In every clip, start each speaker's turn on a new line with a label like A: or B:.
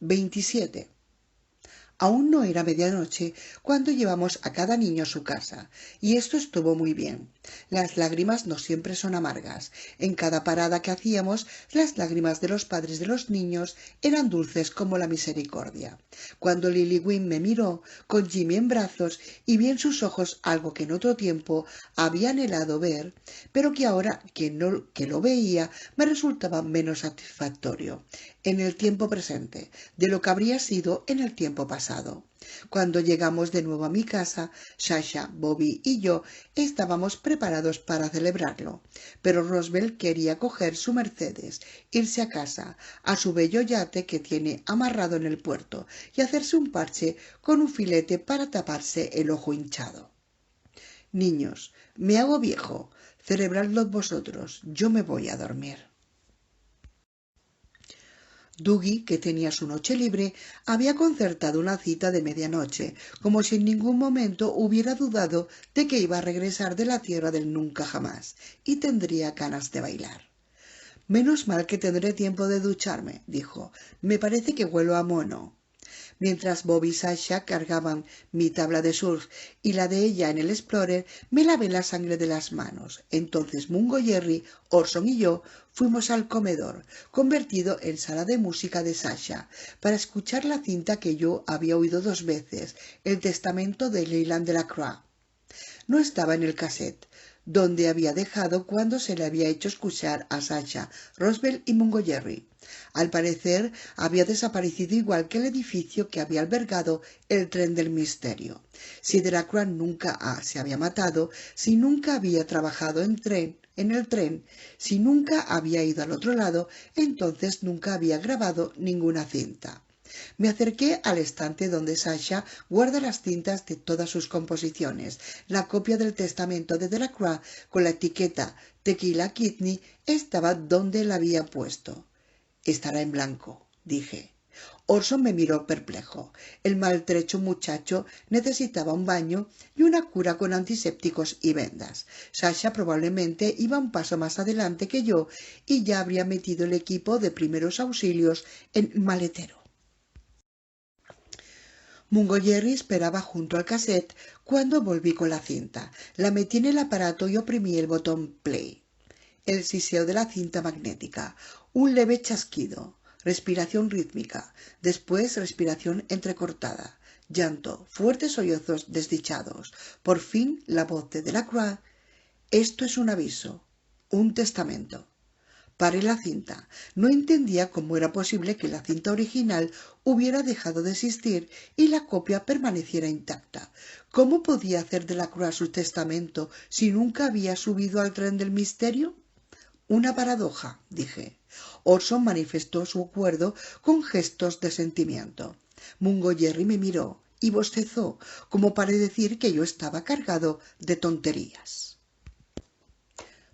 A: 27. Aún no era medianoche cuando llevamos a cada niño a su casa, y esto estuvo muy bien. Las lágrimas no siempre son amargas. En cada parada que hacíamos, las lágrimas de los padres de los niños eran dulces como la misericordia. Cuando Lily Wynn me miró, con Jimmy en brazos, y vi en sus ojos algo que en otro tiempo había anhelado ver, pero que ahora que lo veía me resultaba menos satisfactorio en el tiempo presente de lo que habría sido en el tiempo pasado. Cuando llegamos de nuevo a mi casa, Sasha, Bobby y yo estábamos preparados para celebrarlo, pero Roswell quería coger su Mercedes, irse a casa, a su bello yate que tiene amarrado en el puerto, y hacerse un parche con un filete para taparse el ojo hinchado. Niños, me hago viejo, celebradlo vosotros, yo me voy a dormir. Dougie, que tenía su noche libre, había concertado una cita de medianoche, como si en ningún momento hubiera dudado de que iba a regresar de la tierra del nunca jamás, y tendría ganas de bailar. Menos mal que tendré tiempo de ducharme, dijo. Me parece que huelo a mono. Mientras Bob y Sasha cargaban mi tabla de surf y la de ella en el Explorer, me lavé la sangre de las manos. Entonces Mungo Jerry, Orson y yo fuimos al comedor, convertido en sala de música de Sasha, para escuchar la cinta que yo había oído 2 veces, El testamento de Leland Delacroix. No estaba en el cassette, donde había dejado cuando se le había hecho escuchar a Sasha, Roswell y Mungo Jerry. Al parecer había desaparecido igual que el edificio que había albergado el tren del misterio. Si Delacroix nunca se había matado, si nunca había trabajado en el tren, si nunca había ido al otro lado, entonces nunca había grabado ninguna cinta. Me acerqué al estante donde Sasha guarda las cintas de todas sus composiciones. La copia del testamento de Delacroix con la etiqueta Tequila Kidney estaba donde la había puesto. Estará en blanco, dije. Orson me miró perplejo. El maltrecho muchacho necesitaba un baño y una cura con antisépticos y vendas. Sasha probablemente iba un paso más adelante que yo y ya habría metido el equipo de primeros auxilios en el maletero. Mungo Jerry esperaba junto al cassette cuando volví con la cinta. La metí en el aparato y oprimí el botón play. El siseo de la cinta magnética, un leve chasquido, respiración rítmica, después respiración entrecortada, llanto, fuertes sollozos desdichados, por fin la voz de Delacroix. Esto es un aviso, un testamento. Paré la cinta. No entendía cómo era posible que la cinta original hubiera dejado de existir y la copia permaneciera intacta. ¿Cómo podía hacer Delacroix su testamento si nunca había subido al tren del misterio? Una paradoja, dije. Orson manifestó su acuerdo con gestos de sentimiento. Mungo Jerry me miró y bostezó, como para decir que yo estaba cargado de tonterías.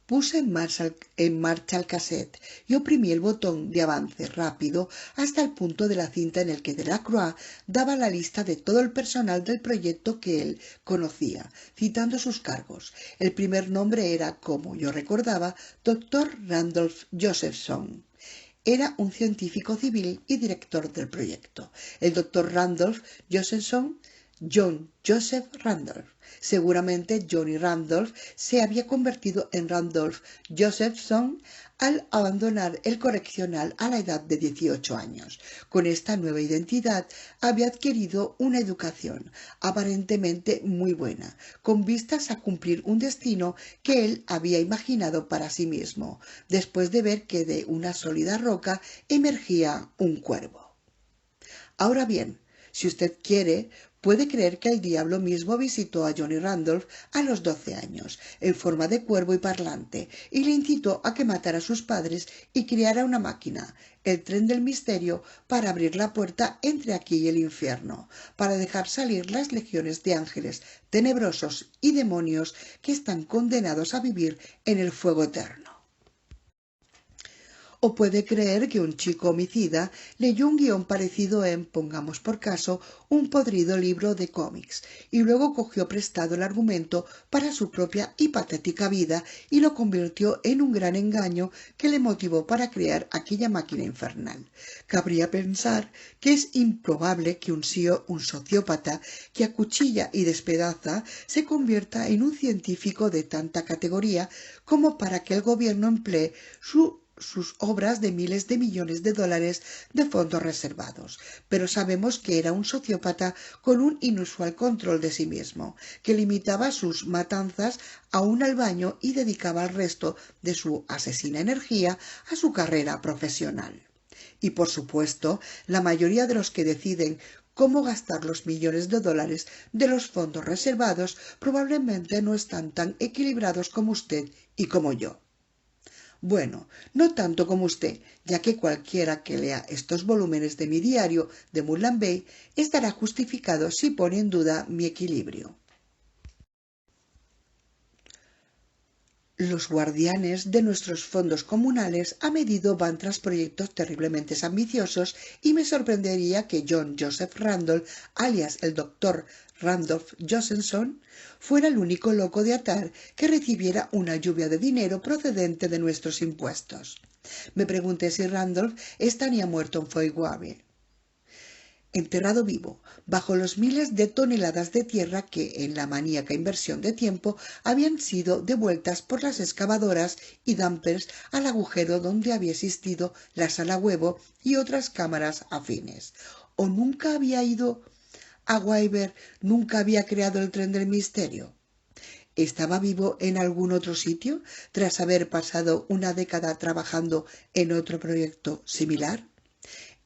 A: Puse en marcha el cassette y oprimí el botón de avance rápido hasta el punto de la cinta en el que Delacroix daba la lista de todo el personal del proyecto que él conocía, citando sus cargos. El primer nombre era, como yo recordaba, Dr. Randolph Josephson. Era un científico civil y director del proyecto. El doctor Randolph Josephson, John Joseph Randolph. Seguramente Johnny Randolph se había convertido en Randolph Josephson al abandonar el correccional a la edad de 18 años. Con esta nueva identidad había adquirido una educación aparentemente muy buena, con vistas a cumplir un destino que él había imaginado para sí mismo, después de ver que de una sólida roca emergía un cuervo. Ahora bien, si usted quiere, puede creer que el diablo mismo visitó a Johnny Randolph a los 12 años, en forma de cuervo y parlante, y le incitó a que matara a sus padres y creara una máquina, el tren del misterio, para abrir la puerta entre aquí y el infierno, para dejar salir las legiones de ángeles tenebrosos y demonios que están condenados a vivir en el fuego eterno. O puede creer que un chico homicida leyó un guión parecido en, pongamos por caso, un podrido libro de cómics, y luego cogió prestado el argumento para su propia y patética vida y lo convirtió en un gran engaño que le motivó para crear aquella máquina infernal. Cabría pensar que es improbable que un sociópata que acuchilla y despedaza se convierta en un científico de tanta categoría como para que el gobierno emplee sus obras de miles de millones de dólares de fondos reservados, pero sabemos que era un sociópata con un inusual control de sí mismo, que limitaba sus matanzas aún al baño y dedicaba el resto de su asesina energía a su carrera profesional. Y por supuesto, la mayoría de los que deciden cómo gastar los millones de dólares de los fondos reservados probablemente no están tan equilibrados como usted y como yo. Bueno, no tanto como usted, ya que cualquiera que lea estos volúmenes de mi diario de Moonland Bay estará justificado si pone en duda mi equilibrio. Los guardianes de nuestros fondos comunales a menudo van tras proyectos terriblemente ambiciosos y me sorprendería que John Joseph Randolph, alias el Dr. Randolph Josephson, fuera el único loco de atar que recibiera una lluvia de dinero procedente de nuestros impuestos. Me pregunté si Randolph estaría muerto en Foyguave, enterrado vivo, bajo los miles de toneladas de tierra que, en la maníaca inversión de tiempo, habían sido devueltas por las excavadoras y dumpers al agujero donde había existido la sala huevo y otras cámaras afines. ¿O nunca había ido a Wyver, nunca había creado el tren del misterio? ¿Estaba vivo en algún otro sitio, tras haber pasado una década trabajando en otro proyecto similar?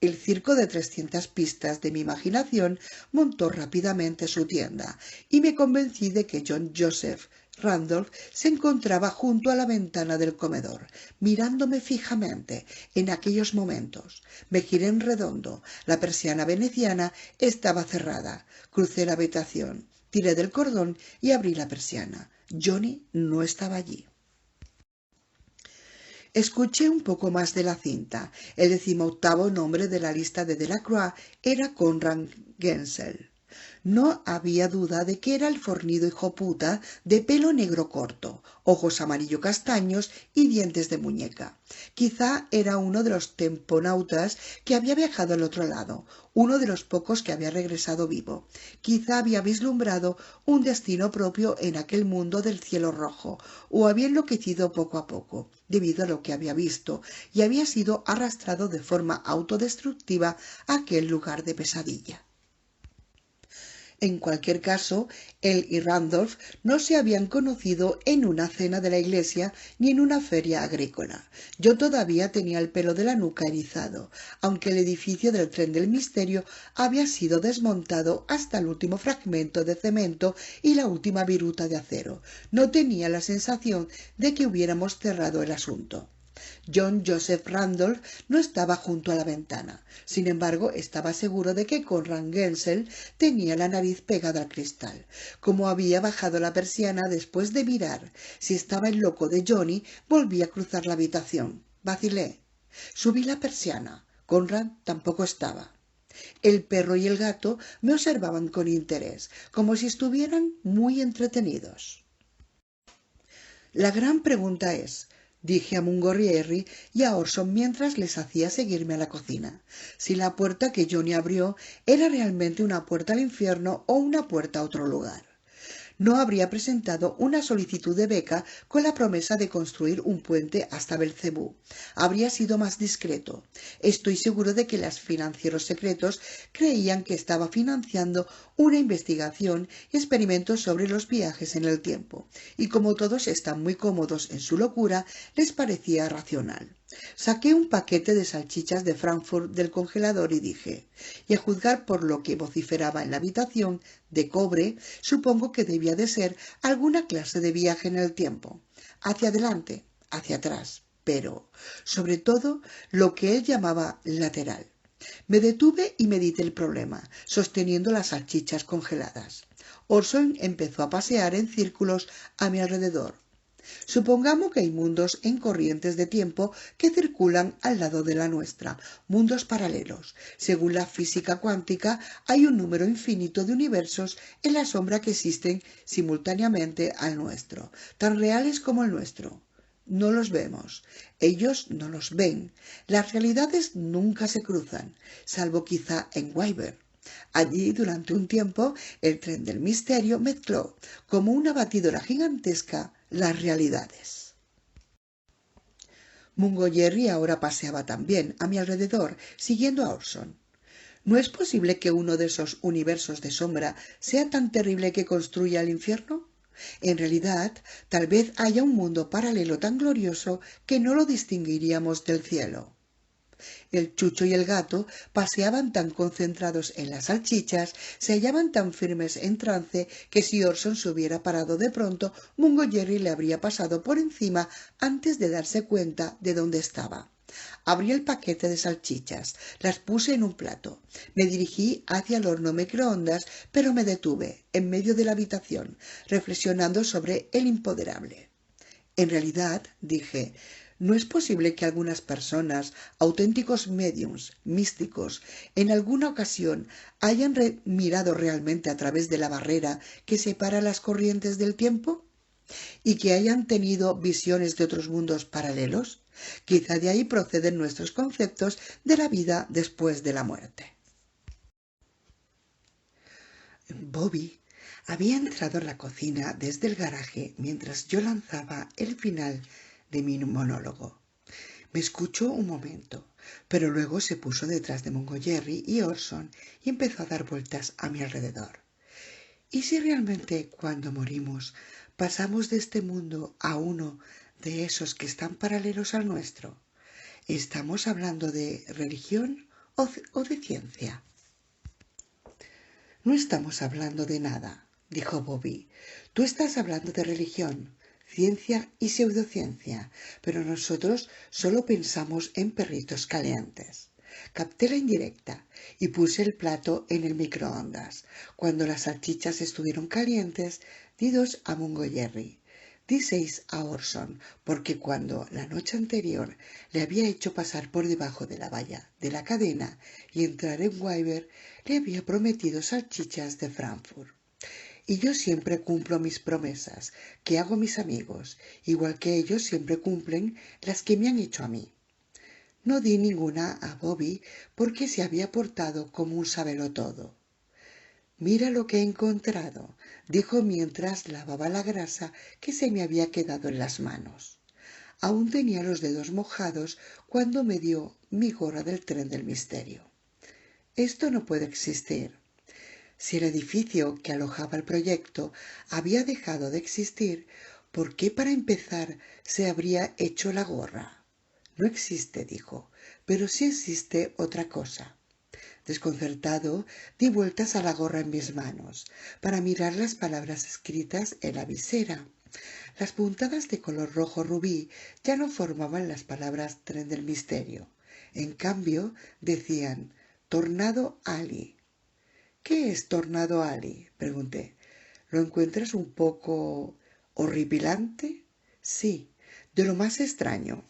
A: El circo de 300 pistas de mi imaginación montó rápidamente su tienda y me convencí de que John Joseph Randolph se encontraba junto a la ventana del comedor, mirándome fijamente. En aquellos momentos me giré en redondo. La persiana veneciana estaba cerrada. Crucé la habitación, tiré del cordón y abrí la persiana. Johnny no estaba allí. Escuché un poco más de la cinta. El 18º nombre de la lista de Delacroix era Conrad Gensel. No había duda de que era el fornido hijoputa de pelo negro corto, ojos amarillo castaños y dientes de muñeca. Quizá era uno de los temponautas que había viajado al otro lado, uno de los pocos que había regresado vivo. Quizá había vislumbrado un destino propio en aquel mundo del cielo rojo, o había enloquecido poco a poco, debido a lo que había visto, y había sido arrastrado de forma autodestructiva a aquel lugar de pesadilla. En cualquier caso, él y Randolph no se habían conocido en una cena de la iglesia ni en una feria agrícola. Yo todavía tenía el pelo de la nuca erizado, aunque el edificio del tren del misterio había sido desmontado hasta el último fragmento de cemento y la última viruta de acero. No tenía la sensación de que hubiéramos cerrado el asunto. John Joseph Randolph no estaba junto a la ventana. Sin embargo, estaba seguro de que Conrad Gensel tenía la nariz pegada al cristal. Como había bajado la persiana después de mirar si estaba el loco de Johnny, volví a cruzar la habitación. Vacilé. Subí la persiana. Conrad tampoco estaba. El perro y el gato me observaban con interés, como si estuvieran muy entretenidos. La gran pregunta es, dije a Mungorrieri y a Orson mientras les hacía seguirme a la cocina, si la puerta que Johnny abrió era realmente una puerta al infierno o una puerta a otro lugar. No habría presentado una solicitud de beca con la promesa de construir un puente hasta Belcebú. Habría sido más discreto. Estoy seguro de que los financieros secretos creían que estaba financiando una investigación y experimentos sobre los viajes en el tiempo, y como todos están muy cómodos en su locura, les parecía racional. Saqué un paquete de salchichas de Frankfurt del congelador y dije, y a juzgar por lo que vociferaba en la habitación de cobre, supongo que debía de ser alguna clase de viaje en el tiempo, hacia adelante, hacia atrás, pero, sobre todo, lo que él llamaba lateral. Me detuve y medité el problema, sosteniendo las salchichas congeladas. Orson empezó a pasear en círculos a mi alrededor. Supongamos que hay mundos en corrientes de tiempo que circulan al lado de la nuestra, mundos paralelos. Según la física cuántica, hay un número infinito de universos en la sombra que existen simultáneamente al nuestro, tan reales como el nuestro. No los vemos, ellos no los ven. Las realidades nunca se cruzan, salvo quizá en Wyver. Allí, durante un tiempo, el tren del misterio mezcló, como una batidora gigantesca, las realidades. Mungo Jerry ahora paseaba también a mi alrededor, siguiendo a Orson. ¿No es posible que uno de esos universos de sombra sea tan terrible que construya el infierno? En realidad, tal vez haya un mundo paralelo tan glorioso que no lo distinguiríamos del cielo. El Chucho y el Gato paseaban tan concentrados en las salchichas, se hallaban tan firmes en trance, que si Orson se hubiera parado de pronto, Mungo Jerry le habría pasado por encima antes de darse cuenta de dónde estaba. Abrí el paquete de salchichas, las puse en un plato. Me dirigí hacia el horno microondas, pero me detuve en medio de la habitación, reflexionando sobre el imponderable. En realidad, dije, ¿no es posible que algunas personas, auténticos médiums, místicos, en alguna ocasión hayan mirado realmente a través de la barrera que separa las corrientes del tiempo? ¿Y que hayan tenido visiones de otros mundos paralelos? Quizá de ahí proceden nuestros conceptos de la vida después de la muerte. Bobby había entrado en la cocina desde el garaje mientras yo lanzaba el final de mi monólogo. Me escuchó un momento, pero luego se puso detrás de Mungo Jerry y Orson y empezó a dar vueltas a mi alrededor. ¿Y si realmente cuando morimos pasamos de este mundo a uno de esos que están paralelos al nuestro? ¿Estamos hablando de religión o de ciencia? No estamos hablando de nada, dijo Bobby. Tú estás hablando de religión, ciencia y pseudociencia, pero nosotros solo pensamos en perritos calientes. Capté la indirecta y puse el plato en el microondas. Cuando las salchichas estuvieron calientes, di 2 a Mungo Jerry. Di 6 a Orson, porque cuando la noche anterior le había hecho pasar por debajo de la valla de la cadena y entrar en Wyver, le había prometido salchichas de Frankfurt. Y yo siempre cumplo mis promesas que hago a mis amigos, igual que ellos siempre cumplen las que me han hecho a mí. No di ninguna a Bobby porque se había portado como un sabelotodo. Mira lo que he encontrado, dijo mientras lavaba la grasa que se me había quedado en las manos. Aún tenía los dedos mojados cuando me dio mi gorra del tren del misterio. Esto no puede existir. Si el edificio que alojaba el proyecto había dejado de existir, ¿por qué para empezar se habría hecho la gorra? No existe, dijo, pero sí existe otra cosa. Desconcertado, di vueltas a la gorra en mis manos para mirar las palabras escritas en la visera. Las puntadas de color rojo rubí ya no formaban las palabras tren del misterio. En cambio, decían Tornado Alley. ¿Qué es Tornado Alley?, pregunté. ¿Lo encuentras un poco horripilante? Sí, de lo más extraño.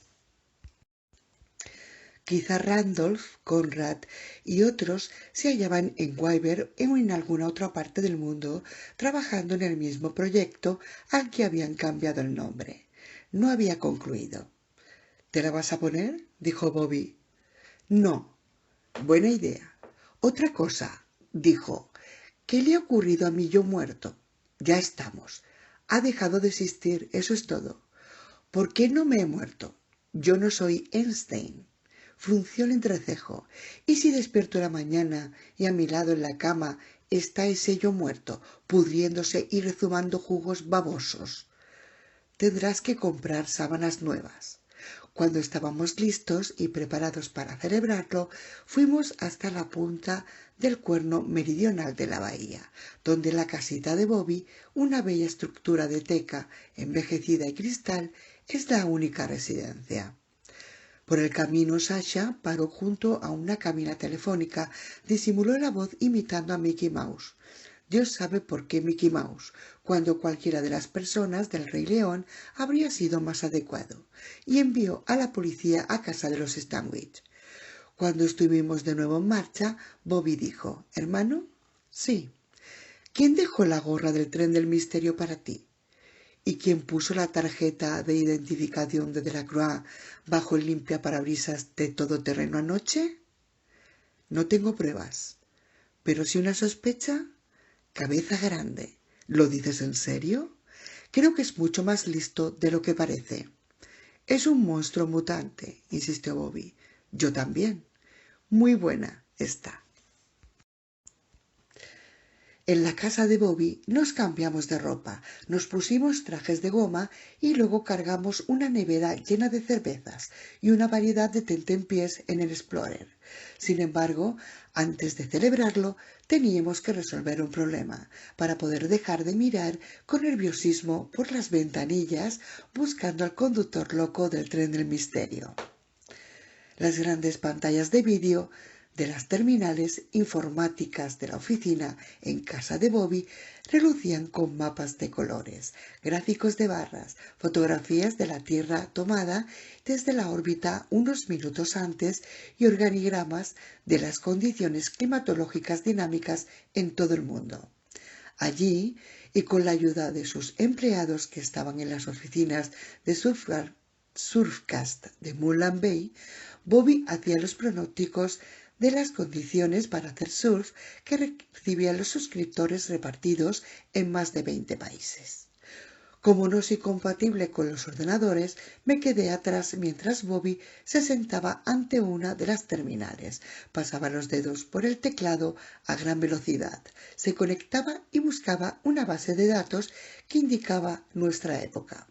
A: Quizá Randolph, Conrad y otros se hallaban en Wyver o en alguna otra parte del mundo trabajando en el mismo proyecto al que habían cambiado el nombre. No había concluido. ¿Te la vas a poner?, dijo Bobby. No. Buena idea. Otra cosa, dijo. ¿Qué le ha ocurrido a mi yo muerto? Ya estamos. Ha dejado de existir, eso es todo. ¿Por qué no me he muerto? Yo no soy Einstein. Frunció el entrecejo. ¿Y si despierto en la mañana y a mi lado en la cama está ese yo muerto, pudriéndose y rezumando jugos babosos? Tendrás que comprar sábanas nuevas. Cuando estábamos listos y preparados para celebrarlo, fuimos hasta la punta del cuerno meridional de la bahía, donde la casita de Bobby, una bella estructura de teca envejecida y cristal, es la única residencia. Por el camino Sasha paró junto a una cabina telefónica, disimuló la voz imitando a Mickey Mouse. Dios sabe por qué Mickey Mouse, cuando cualquiera de las personas del Rey León habría sido más adecuado, y envió a la policía a casa de los Stanwich. Cuando estuvimos de nuevo en marcha, Bobby dijo: «¿Hermano?» «Sí». «¿Quién dejó la gorra del tren del misterio para ti? ¿Y quién puso la tarjeta de identificación de Delacroix bajo el limpiaparabrisas de todoterreno anoche?» «No tengo pruebas, pero sí una sospecha». «Cabeza grande. ¿Lo dices en serio?» «Creo que es mucho más listo de lo que parece». «Es un monstruo mutante», insistió Bobby. «Yo también». «Muy buena está». En la casa de Bobby nos cambiamos de ropa, nos pusimos trajes de goma y luego cargamos una nevera llena de cervezas y una variedad de tentempiés en el Explorer. Sin embargo, antes de celebrarlo, teníamos que resolver un problema para poder dejar de mirar con nerviosismo por las ventanillas buscando al conductor loco del tren del misterio. Las grandes pantallas de vídeo de las terminales informáticas de la oficina en casa de Bobby relucían con mapas de colores, gráficos de barras, fotografías de la Tierra tomada desde la órbita unos minutos antes y organigramas de las condiciones climatológicas dinámicas en todo el mundo. Allí, y con la ayuda de sus empleados que estaban en las oficinas de Surfcast de Moonland Bay, Bobby hacía los pronósticos de las condiciones para hacer surf que recibían los suscriptores repartidos en más de 20 países. Como no soy compatible con los ordenadores, me quedé atrás mientras Bobby se sentaba ante una de las terminales, pasaba los dedos por el teclado a gran velocidad, se conectaba y buscaba una base de datos que indicaba nuestra época.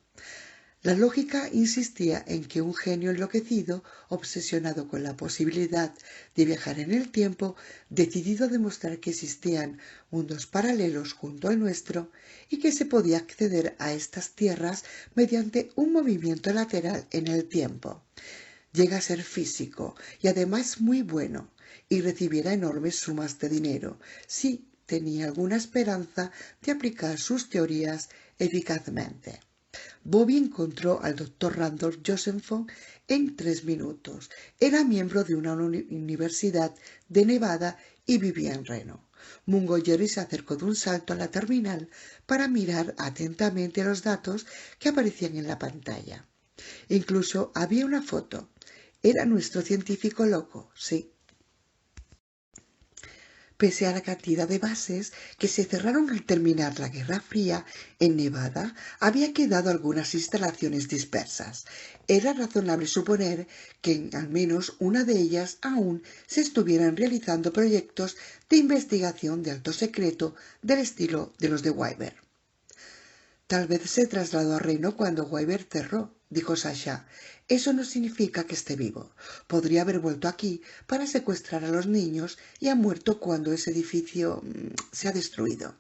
A: La lógica insistía en que un genio enloquecido, obsesionado con la posibilidad de viajar en el tiempo, decidido a demostrar que existían mundos paralelos junto al nuestro y que se podía acceder a estas tierras mediante un movimiento lateral en el tiempo, llega a ser físico y además muy bueno, y recibiera enormes sumas de dinero si tenía alguna esperanza de aplicar sus teorías eficazmente. Bobby encontró al Dr. Randolph Josephson en 3 minutos. Era miembro de una universidad de Nevada y vivía en Reno. Mungo Jerry se acercó de un salto a la terminal para mirar atentamente los datos que aparecían en la pantalla. Incluso había una foto. Era nuestro científico loco, sí. Pese a la cantidad de bases que se cerraron al terminar la Guerra Fría, en Nevada había quedado algunas instalaciones dispersas. Era razonable suponer que en al menos una de ellas aún se estuvieran realizando proyectos de investigación de alto secreto del estilo de los de Wyvern. «Tal vez se trasladó a Reno cuando Wyvern cerró», dijo Sasha. «Eso no significa que esté vivo. Podría haber vuelto aquí para secuestrar a los niños y ha muerto cuando ese edificio se ha destruido.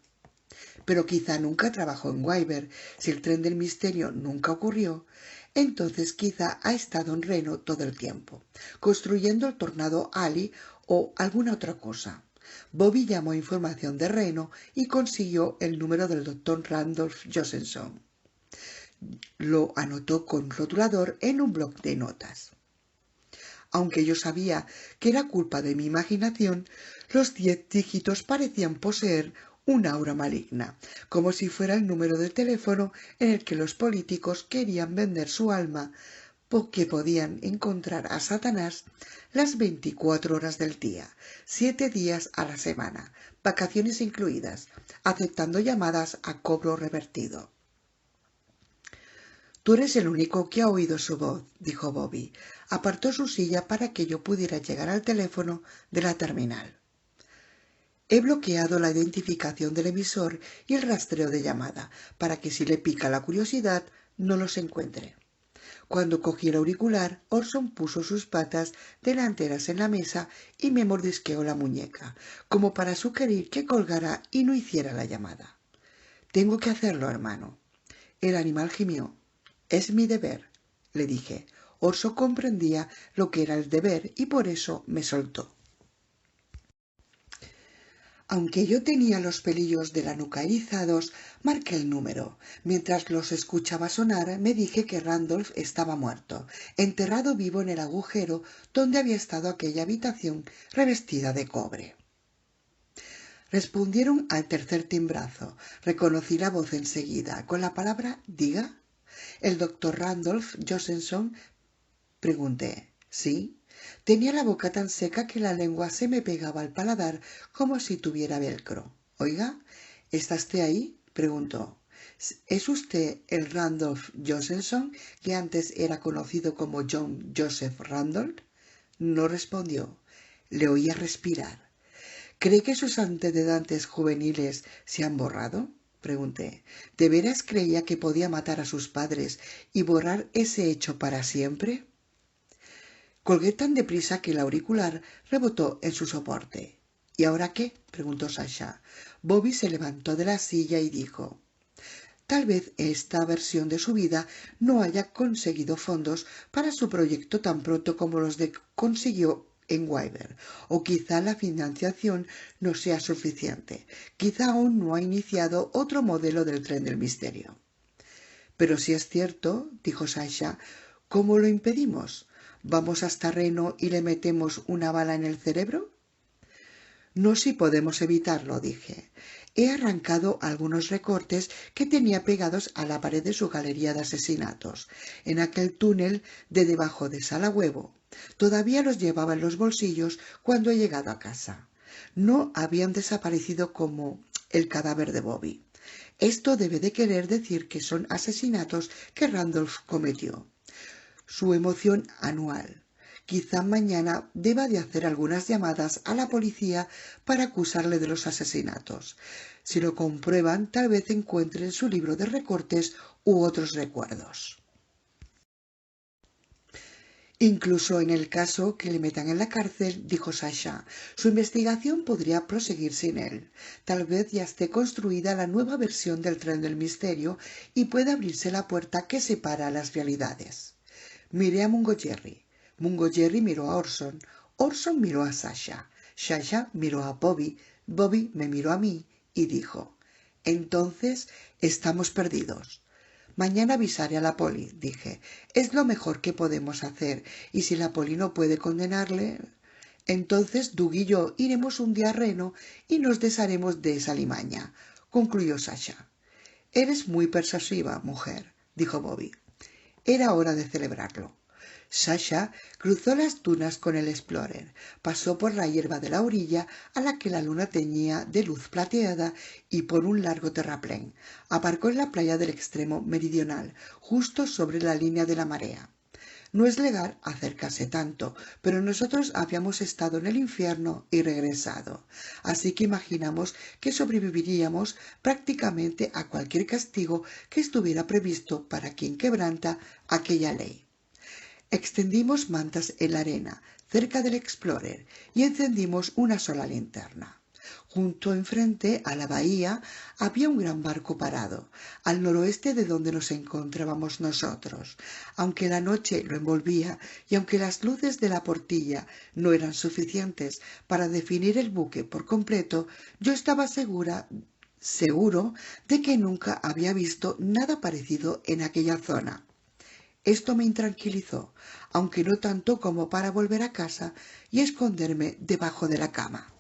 A: Pero quizá nunca trabajó en Wyvern. Si el tren del misterio nunca ocurrió, entonces quizá ha estado en Reno todo el tiempo, construyendo el Tornado Alley o alguna otra cosa». Bobby llamó a información de Reno y consiguió el número del Dr. Randolph Josephson. Lo anotó con rotulador en un bloc de notas. Aunque yo sabía que era culpa de mi imaginación, los 10 dígitos parecían poseer un aura maligna, como si fuera el número de teléfono en el que los políticos querían vender su alma, porque podían encontrar a Satanás las 24 horas del día, 7 días a la semana, vacaciones incluidas, aceptando llamadas a cobro revertido. «Tú eres el único que ha oído su voz», dijo Bobby. Apartó su silla para que yo pudiera llegar al teléfono de la terminal. «He bloqueado la identificación del emisor y el rastreo de llamada, para que si le pica la curiosidad no los encuentre». Cuando cogí el auricular, Orson puso sus patas delanteras en la mesa y me mordisqueó la muñeca, como para sugerir que colgara y no hiciera la llamada. «Tengo que hacerlo, hermano». El animal gimió. «Es mi deber», le dije. Orson comprendía lo que era el deber y por eso me soltó. Aunque yo tenía los pelillos de la nuca erizados, marqué el número. Mientras los escuchaba sonar, me dije que Randolph estaba muerto, enterrado vivo en el agujero donde había estado aquella habitación revestida de cobre. Respondieron al tercer timbrazo. Reconocí la voz enseguida, con la palabra «diga». ¿El doctor Randolph Josephson? Pregunté. «Sí». Tenía la boca tan seca que la lengua se me pegaba al paladar como si tuviera velcro. «Oiga, ¿está usted ahí?», preguntó. «¿Es usted el Randolph Josephson que antes era conocido como John Joseph Randolph?» No respondió. Le oía respirar. «¿Cree que sus antecedentes juveniles se han borrado?», pregunté. «¿De veras creía que podía matar a sus padres y borrar ese hecho para siempre?». Colgué tan deprisa que el auricular rebotó en su soporte. «¿Y ahora qué?», preguntó Sasha. Bobby se levantó de la silla y dijo: «Tal vez esta versión de su vida no haya conseguido fondos para su proyecto tan pronto como los que consiguió en Wyvern, o quizá la financiación no sea suficiente. Quizá aún no ha iniciado otro modelo del tren del misterio». «Pero si es cierto», dijo Sasha, «¿cómo lo impedimos? ¿Vamos hasta Reno y le metemos una bala en el cerebro?» «No, si podemos evitarlo», dije. «He arrancado algunos recortes que tenía pegados a la pared de su galería de asesinatos, en aquel túnel de debajo de Sala Huevo. Todavía los llevaba en los bolsillos cuando he llegado a casa. No habían desaparecido como el cadáver de Bobby. Esto debe de querer decir que son asesinatos que Randolph cometió. Su emoción anual. Quizá mañana deba de hacer algunas llamadas a la policía para acusarle de los asesinatos. Si lo comprueban, tal vez encuentren su libro de recortes u otros recuerdos. Incluso en el caso que le metan en la cárcel», dijo Sasha, «su investigación podría proseguir sin él. Tal vez ya esté construida la nueva versión del tren del misterio y pueda abrirse la puerta que separa las realidades». Miré a Mungo Jerry. Mungo Jerry miró a Orson. Orson miró a Sasha. Sasha miró a Bobby. Bobby me miró a mí y dijo: «Entonces estamos perdidos». «Mañana avisaré a la poli», dije. «Es lo mejor que podemos hacer, y si la poli no puede condenarle, entonces Doug y yo iremos un día a Reno y nos desharemos de esa limaña», concluyó Sasha. «Eres muy persuasiva, mujer», dijo Bobby. Era hora de celebrarlo. Sasha cruzó las dunas con el Explorer, pasó por la hierba de la orilla a la que la luna teñía de luz plateada y por un largo terraplén. Aparcó en la playa del extremo meridional, justo sobre la línea de la marea. No es legal acercarse tanto, pero nosotros habíamos estado en el infierno y regresado, así que imaginamos que sobreviviríamos prácticamente a cualquier castigo que estuviera previsto para quien quebranta aquella ley. Extendimos mantas en la arena, cerca del Explorer, y encendimos una sola linterna. Junto enfrente a la bahía había un gran barco parado, al noroeste de donde nos encontrábamos nosotros. Aunque la noche lo envolvía y aunque las luces de la portilla no eran suficientes para definir el buque por completo, yo estaba seguro de que nunca había visto nada parecido en aquella zona. Esto me intranquilizó, aunque no tanto como para volver a casa y esconderme debajo de la cama.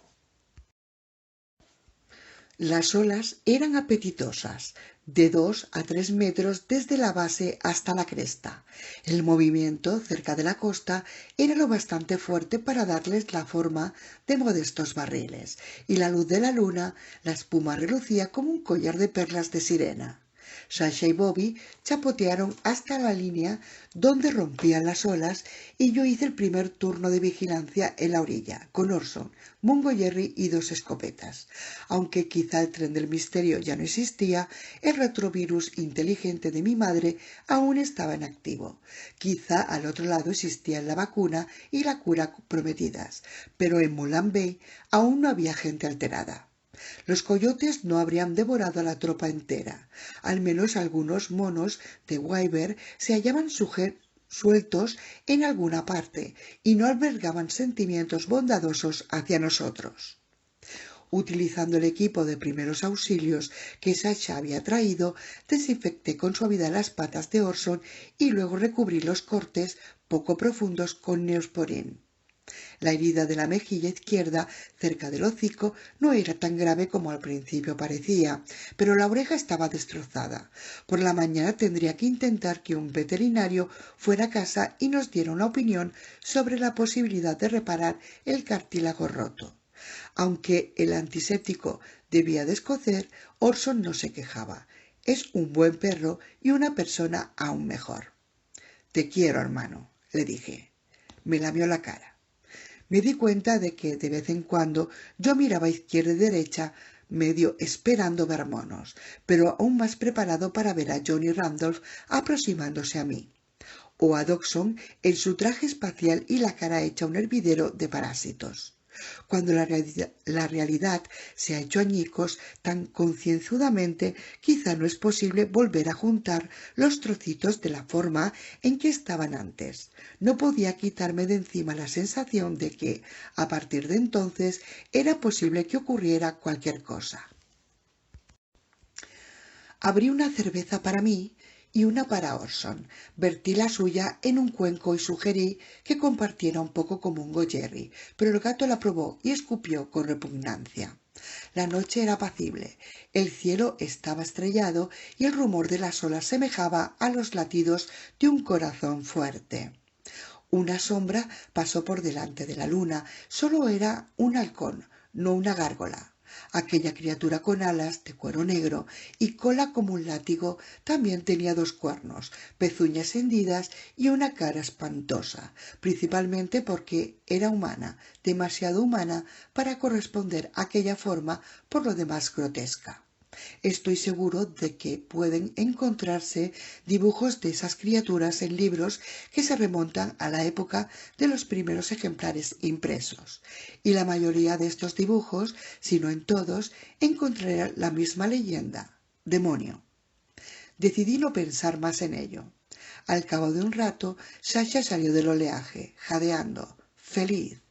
A: Las olas eran apetitosas, de 2 a 3 metros desde la base hasta la cresta. El movimiento cerca de la costa era lo bastante fuerte para darles la forma de modestos barriles, y la luz de la luna, la espuma relucía como un collar de perlas de sirena. Sasha y Bobby chapotearon hasta la línea donde rompían las olas y yo hice el primer turno de vigilancia en la orilla, con Orson, Mungo Jerry y 2 escopetas. Aunque quizá el tren del misterio ya no existía, el retrovirus inteligente de mi madre aún estaba en activo. Quizá al otro lado existían la vacuna y la cura prometidas, pero en Mulan Bay aún no había gente alterada. Los coyotes no habrían devorado a la tropa entera. Al menos algunos monos de Wyvern se hallaban sueltos en alguna parte y no albergaban sentimientos bondadosos hacia nosotros. Utilizando el equipo de primeros auxilios que Sasha había traído, desinfecté con suavidad las patas de Orson y luego recubrí los cortes poco profundos con neosporin. La herida de la mejilla izquierda, cerca del hocico, no era tan grave como al principio parecía, pero la oreja estaba destrozada. Por la mañana tendría que intentar que un veterinario fuera a casa y nos diera una opinión sobre la posibilidad de reparar el cartílago roto. Aunque el antiséptico debía de escocer, Orson no se quejaba. Es un buen perro y una persona aún mejor. Te quiero, hermano, le dije. Me lamió la cara. Me di cuenta de que de vez en cuando yo miraba a izquierda y derecha, medio esperando ver monos, pero aún más preparado para ver a Johnny Randolph aproximándose a mí, o a Dodgson en su traje espacial y la cara hecha un hervidero de parásitos. Cuando la realidad se ha hecho añicos tan concienzudamente, quizá no es posible volver a juntar los trocitos de la forma en que estaban antes. No podía quitarme de encima la sensación de que, a partir de entonces, era posible que ocurriera cualquier cosa. Abrí una cerveza para mí y una para Orson. Vertí la suya en un cuenco y sugerí que compartiera un poco como un Goyerri, pero el gato la probó y escupió con repugnancia. La noche era apacible, el cielo estaba estrellado y el rumor de las olas semejaba a los latidos de un corazón fuerte. Una sombra pasó por delante de la luna. Solo era un halcón, no una gárgola. Aquella criatura con alas de cuero negro y cola como un látigo también tenía 2 cuernos, pezuñas hendidas y una cara espantosa, principalmente porque era humana, demasiado humana para corresponder a aquella forma por lo demás grotesca. Estoy seguro de que pueden encontrarse dibujos de esas criaturas en libros que se remontan a la época de los primeros ejemplares impresos, y la mayoría de estos dibujos, si no en todos, encontrarán la misma leyenda: demonio. Decidí no pensar más en ello. Al cabo de un rato, Sasha salió del oleaje, jadeando, feliz.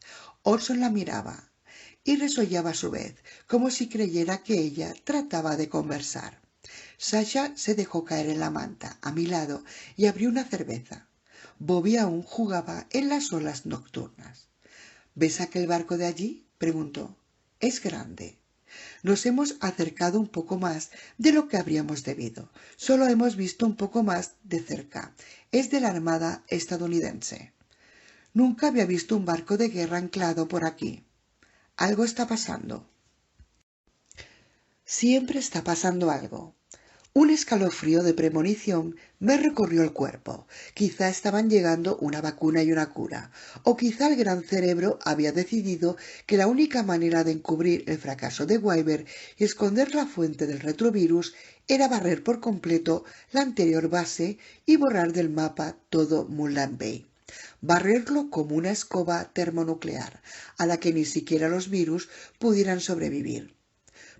A: Orson la miraba y resollaba a su vez, como si creyera que ella trataba de conversar. Sasha se dejó caer en la manta, a mi lado, y abrió una cerveza. Bobby aún jugaba en las olas nocturnas. ¿Ves aquel barco de allí?, preguntó. Es grande. Nos hemos acercado un poco más de lo que habríamos debido. Solo hemos visto un poco más de cerca. Es de la Armada estadounidense. Nunca había visto un barco de guerra anclado por aquí. Algo está pasando. Siempre está pasando algo. Un escalofrío de premonición me recorrió el cuerpo. Quizá estaban llegando una vacuna y una cura, o quizá el gran cerebro había decidido que la única manera de encubrir el fracaso de Wyvern y esconder la fuente del retrovirus era barrer por completo la anterior base y borrar del mapa todo Moonland Bay. Barrerlo como una escoba termonuclear, a la que ni siquiera los virus pudieran sobrevivir.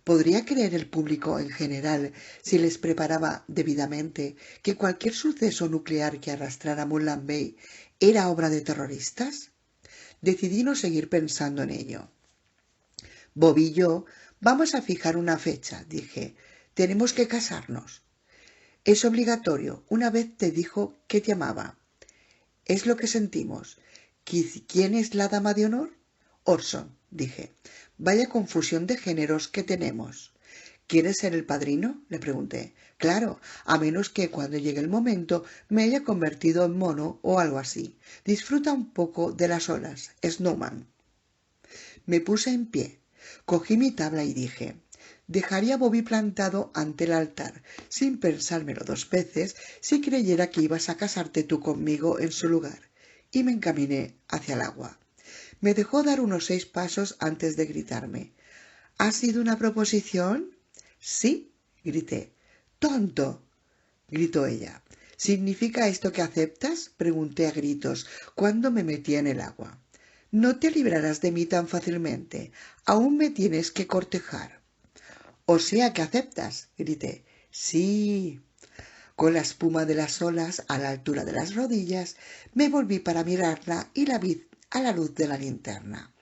A: ¿Podría creer el público en general, si les preparaba debidamente, que cualquier suceso nuclear que arrastrara Moonland Bay era obra de terroristas? Decidí no seguir pensando en ello. Bobby y yo vamos a fijar una fecha, dije. Tenemos que casarnos. Es obligatorio. Una vez te dijo que te amaba. Es lo que sentimos. ¿Quién es la dama de honor? Orson, dije. Vaya confusión de géneros que tenemos. ¿Quieres ser el padrino?, le pregunté. Claro, a menos que cuando llegue el momento me haya convertido en mono o algo así. Disfruta un poco de las olas, Snowman. Me puse en pie, cogí mi tabla y dije: dejaría a Bobby plantado ante el altar, sin pensármelo 2 veces, si creyera que ibas a casarte tú conmigo en su lugar, y me encaminé hacia el agua. Me dejó dar unos 6 pasos antes de gritarme: ¿ha sido una proposición? Sí, grité. ¡Tonto!, gritó ella. ¿Significa esto que aceptas?, pregunté a gritos cuando me metí en el agua. No te librarás de mí tan fácilmente. Aún me tienes que cortejar. O sea que aceptas, grité. Sí. Con la espuma de las olas a la altura de las rodillas, me volví para mirarla y la vi a la luz de la linterna.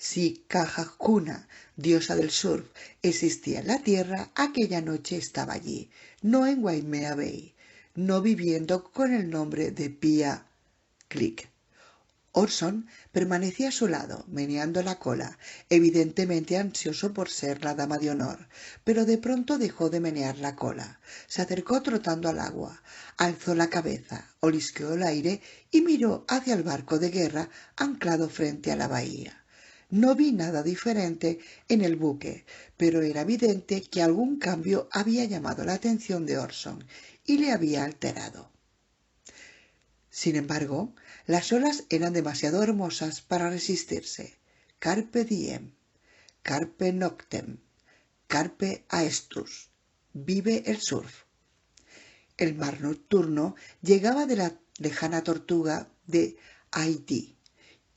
A: Si Kahakuna, diosa del surf, existía en la Tierra, aquella noche estaba allí, no en Waimea Bay, no viviendo con el nombre de Pia Creek. Orson permanecía a su lado, meneando la cola, evidentemente ansioso por ser la dama de honor, pero de pronto dejó de menear la cola. Se acercó trotando al agua, alzó la cabeza, olisqueó el aire y miró hacia el barco de guerra anclado frente a la bahía. No vi nada diferente en el buque, pero era evidente que algún cambio había llamado la atención de Orson y le había alterado. Sin embargo, las olas eran demasiado hermosas para resistirse. Carpe diem, carpe noctem, carpe aestus. Vive el surf. El mar nocturno llegaba de la lejana Tortuga, de Haití,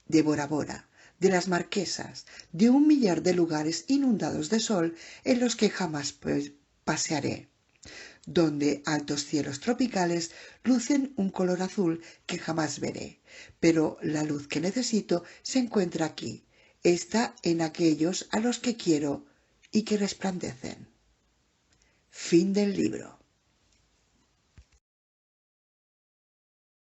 A: de Bora Bora, de las Marquesas, de un millar de lugares inundados de sol en los que jamás pasearé, donde altos cielos tropicales lucen un color azul que jamás veré, pero la luz que necesito se encuentra aquí, está en aquellos a los que quiero y que resplandecen. Fin del libro.